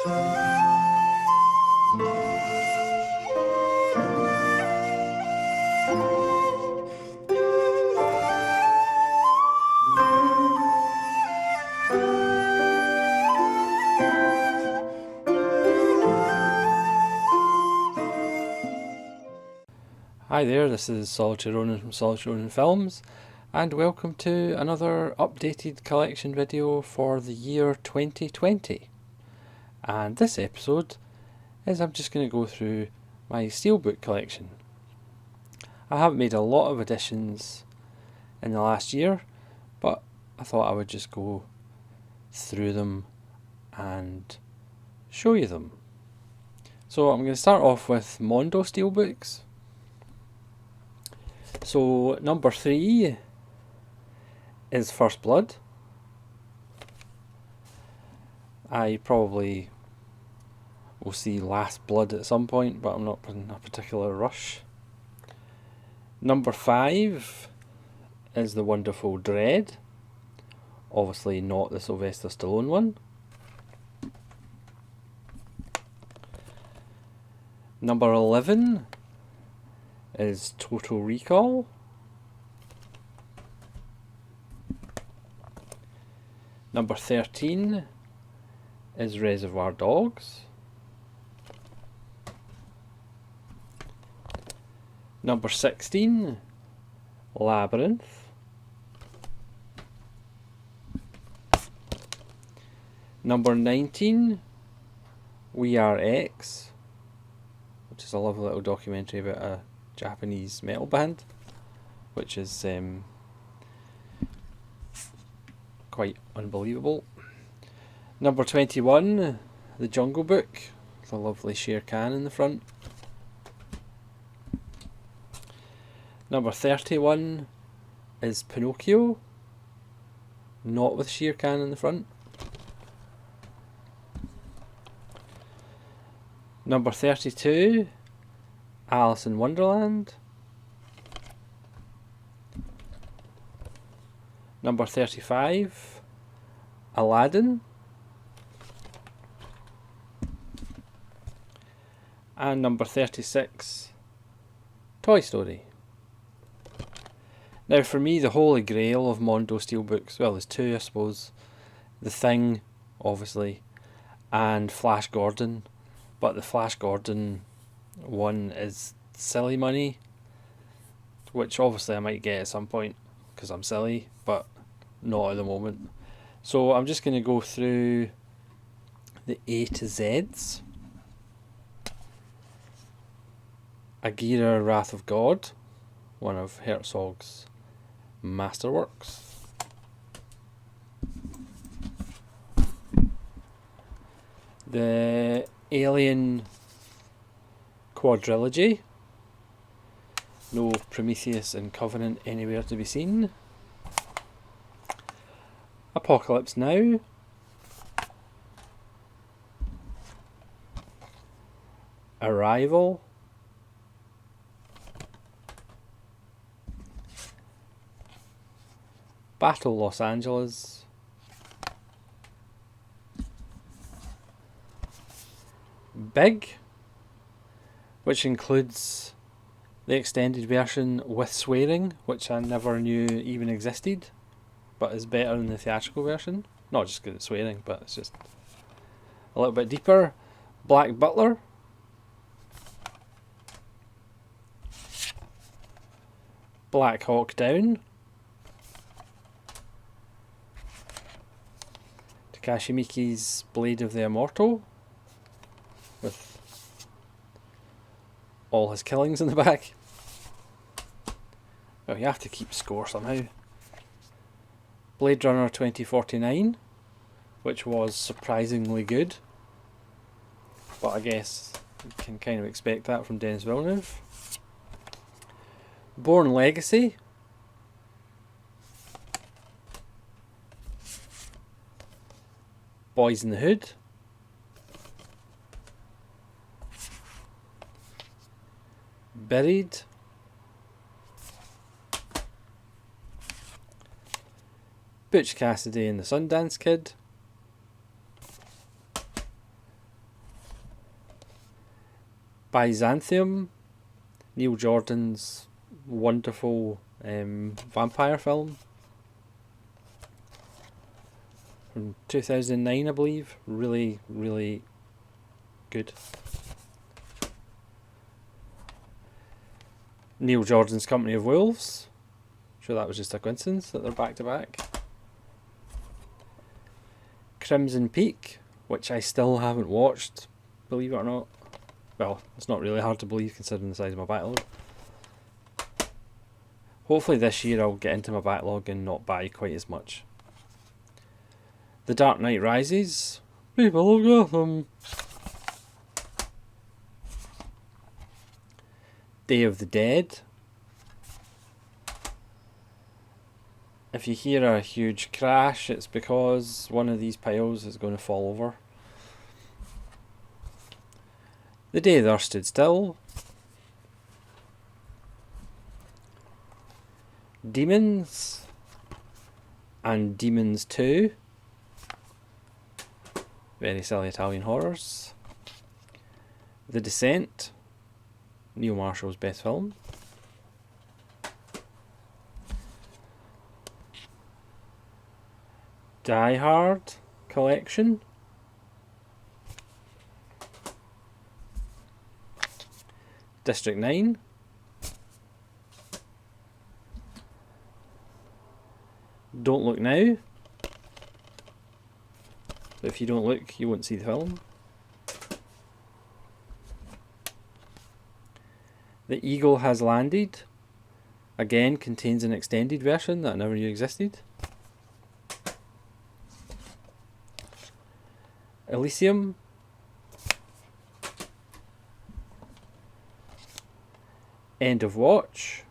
Hi there, this is Solitary Ronin from Solitary Ronin Films, and welcome to another updated collection video for the year 2020. And this episode is I'm just going to go through my Steelbook collection. I haven't made a lot of additions in the last year, but I thought I would just go through them and show you them. So I'm going to start off with Mondo Steelbooks. So number 3 is First Blood. I probably will see Last Blood at some point, but I'm not in a particular rush. Number 5 is The Wonderful Dread. Obviously not the Sylvester Stallone one. Number 11 is Total Recall. Number 13 is Reservoir Dogs. Number 16, Labyrinth. Number 19, We Are X, which is a lovely little documentary about a Japanese metal band, which is quite unbelievable. Number 21, The Jungle Book, with a lovely Shere Khan in the front. Number 31 is Pinocchio, not with Shere Khan in the front. Number 32, Alice in Wonderland. Number 35, Aladdin. And number 36, Toy Story. Now for me, the holy grail of Mondo Steelbooks, well, there's two I suppose. The Thing, obviously, and Flash Gordon. But the Flash Gordon one is silly money, which obviously I might get at some point because I'm silly, but not at the moment. So I'm just going to go through the A to Z's. Agira Wrath of God, one of Herzog's masterworks. The Alien Quadrilogy. No Prometheus and Covenant anywhere to be seen. Apocalypse Now. Arrival. Battle Los Angeles. Big, which includes the extended version with swearing, which I never knew even existed, but is better than the theatrical version. Not just because it's swearing, but it's just a little bit deeper. Black Butler. Black Hawk Down. Takashi Miike's Blade of the Immortal, with all his killings in the back. Well, you have to keep score somehow. Blade Runner 2049, which was surprisingly good, but I guess you can kind of expect that from Denis Villeneuve. Bourne Legacy. Boys in the Hood. Buried. Butch Cassidy and the Sundance Kid. Byzantium, Neil Jordan's wonderful vampire film from 2009, I believe. Really, really good. Neil Jordan's Company of Wolves. Sure that was just a coincidence that they're back to back. Crimson Peak, which I still haven't watched, believe it or not. Well, it's not really hard to believe considering the size of my backlog. Hopefully this year I'll get into my backlog and not buy quite as much. The Dark Knight Rises. People of Gotham. Day of the Dead. If you hear a huge crash, it's because one of these piles is going to fall over. The Day the Earth Stood Still. Demons. And Demons 2. Very silly Italian horrors. The Descent. Neil Marshall's best film. Die Hard collection. District 9. Don't Look Now. But if you don't look, you won't see the film. The Eagle Has Landed. Again, contains an extended version that I never knew existed. Elysium. End of Watch.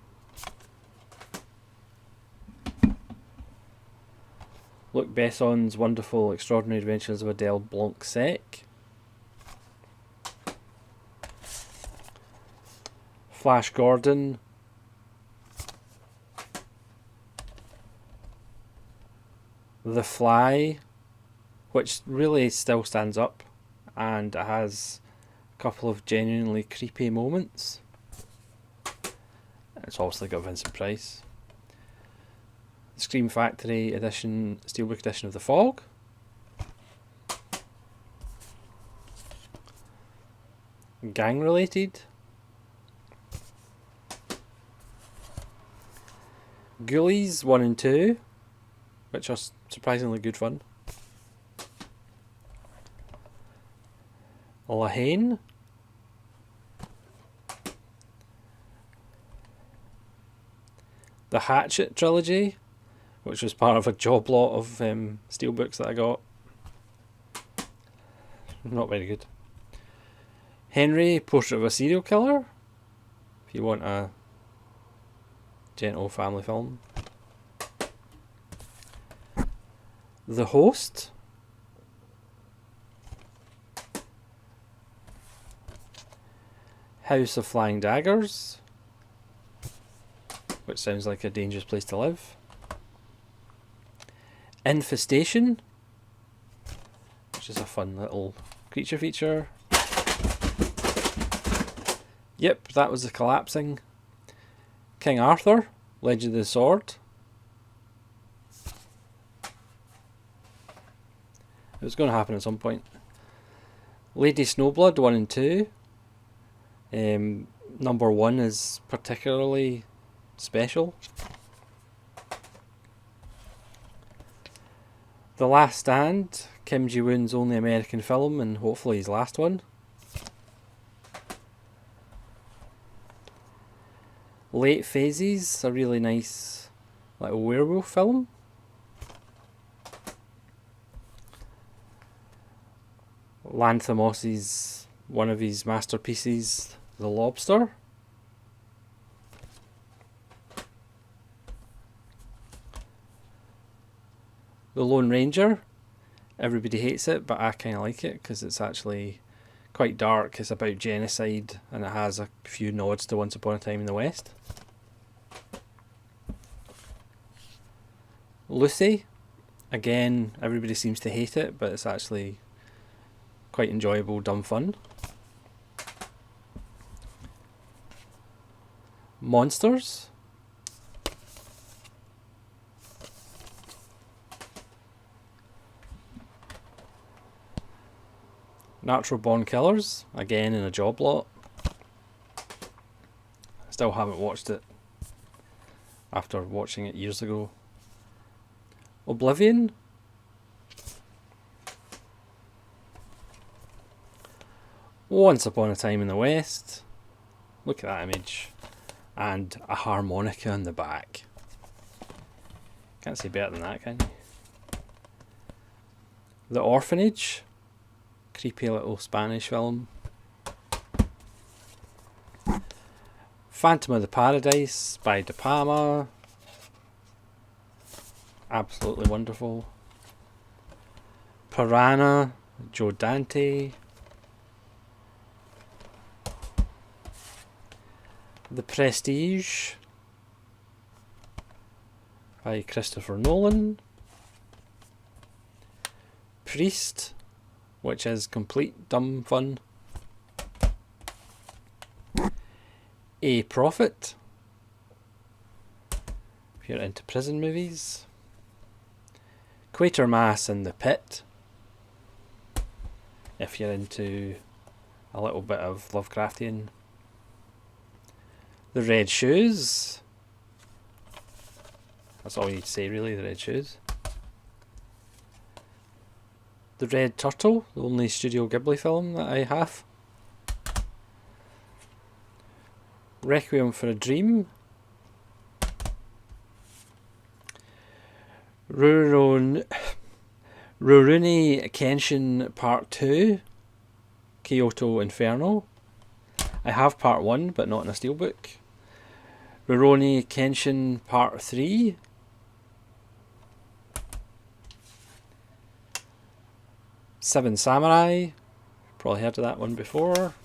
Luc Besson's Wonderful Extraordinary Adventures of Adele Blanc-Sec. Flash Gordon. The Fly, which really still stands up and it has a couple of genuinely creepy moments. It's obviously got Vincent Price. Scream Factory edition, Steelbook edition of The Fog. Gang related. Ghoulies 1 and 2, which are surprisingly good fun. Lahane. The Hatchet Trilogy, which was part of a job lot of steelbooks that I got. Not very good. Henry, Portrait of a Serial Killer, if you want a gentle family film. The Host. House of Flying Daggers, which sounds like a dangerous place to live. Infestation, which is a fun little creature feature. Yep, that was the collapsing. King Arthur, Legend of the Sword. It was going to happen at some point. Lady Snowblood 1 and 2. Number 1 is particularly special. The Last Stand, Kim Ji-woon's only American film and hopefully his last one. Late Phases, a really nice little werewolf film. Lanthimos's one of his masterpieces, The Lobster. The Lone Ranger, everybody hates it, but I kind of like it because it's actually quite dark. It's about genocide and it has a few nods to Once Upon a Time in the West. Lucy, again, everybody seems to hate it, but it's actually quite enjoyable, dumb fun. Monsters. Natural Born Killers, again in a job lot. Still haven't watched it after watching it years ago. Oblivion. Once Upon a Time in the West. Look at that image. And a harmonica in the back. Can't say better than that, can you? The Orphanage. Creepy little Spanish film. Phantom of the Paradise by De Palma. Absolutely wonderful. Piranha, Joe Dante. The Prestige by Christopher Nolan. Priest, which is complete dumb fun. A Prophet, if you're into prison movies. Quatermass in the Pit, if you're into a little bit of Lovecraftian. The Red Shoes, that's all you need to say really, the Red Shoes. The Red Turtle, the only Studio Ghibli film that I have. Requiem for a Dream. Rurouni Kenshin Part 2. Kyoto Inferno. I have Part 1 but not in a Steelbook. Rurouni Kenshin Part 3. Seven Samurai. Probably heard of that one before.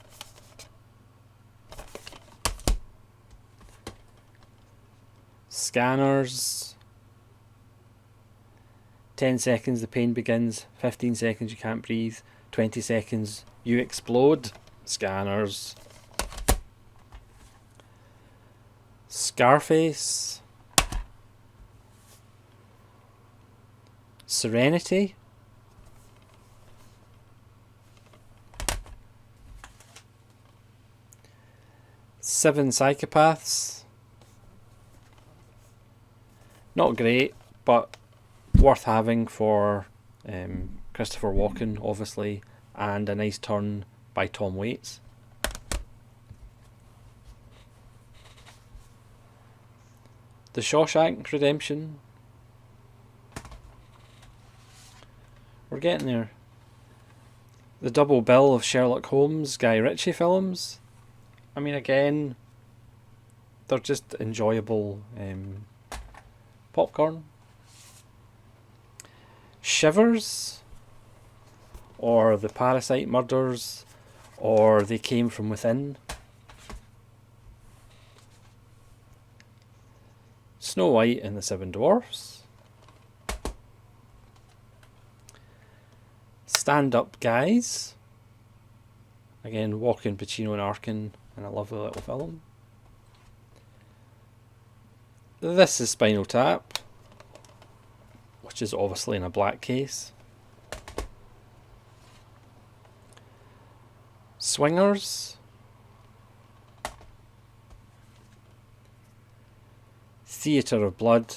Scanners. 10 seconds the pain begins. 15 seconds you can't breathe. 20 seconds you explode. Scanners. Scarface. Serenity. Seven Psychopaths. Not great, but worth having for Christopher Walken, obviously, and a nice turn by Tom Waits. The Shawshank Redemption. We're getting there. The double bill of Sherlock Holmes, Guy Ritchie films. I mean, again, they're just enjoyable popcorn. Shivers, or The Parasite Murders, or They Came From Within. Snow White and the Seven Dwarfs. Stand Up Guys. Again, Walken, Pacino and Arkin, and a lovely little film. This is Spinal Tap, which is obviously in a black case. Swingers. Theatre of Blood,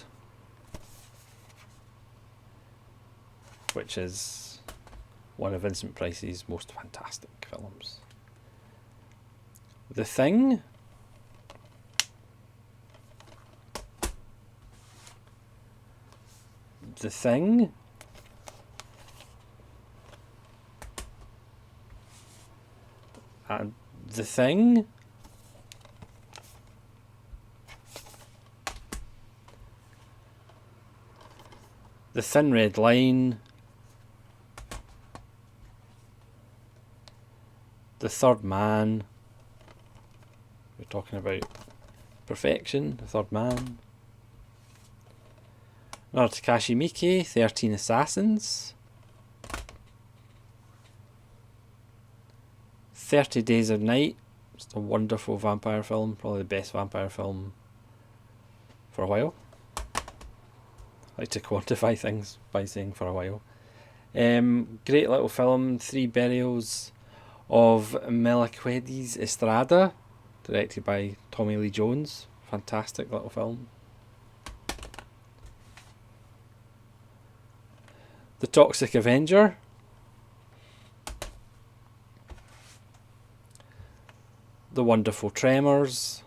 which is one of Vincent Price's most fantastic films. The Thing. The Thing. And The Thing. The Thin Red Line. The Third Man. We're talking about perfection. The Third Man. Another Takashi Miike, 13 Assassins. 30 Days of Night, It's a wonderful vampire film, probably the best vampire film for a while. I like to quantify things by saying for a while. Great little film, 3 Burials of Melquiades Estrada, directed by Tommy Lee Jones. Fantastic little film. The Toxic Avenger. The Wonderful Tremors.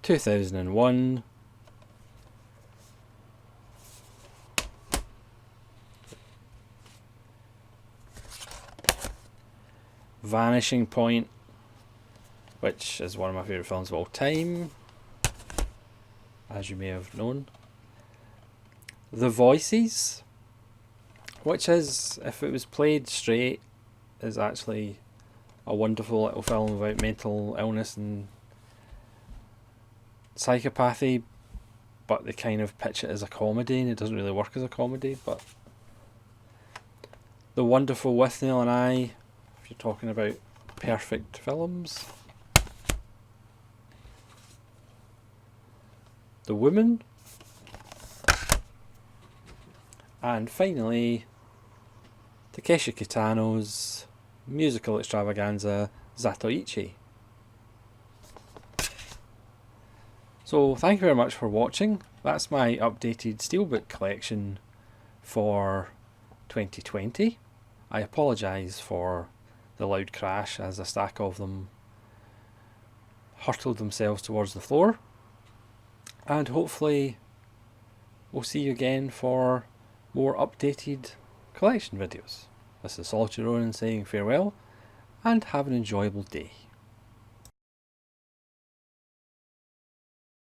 (2001). Vanishing Point, which is one of my favourite films of all time, as you may have known. The Voices, which is, if it was played straight, is actually a wonderful little film about mental illness and psychopathy, but they kind of pitch it as a comedy and it doesn't really work as a comedy. But The Wonderful With Neil and I, if you're talking about perfect films. The Woman. And finally, Takeshi Kitano's musical extravaganza, Zatoichi. So thank you very much for watching. That's my updated Steelbook collection for 2020. I apologise for the loud crash as a stack of them hurtled themselves towards the floor. And hopefully we'll see you again for more updated collection videos. This is Solitude Ronan saying farewell and have an enjoyable day.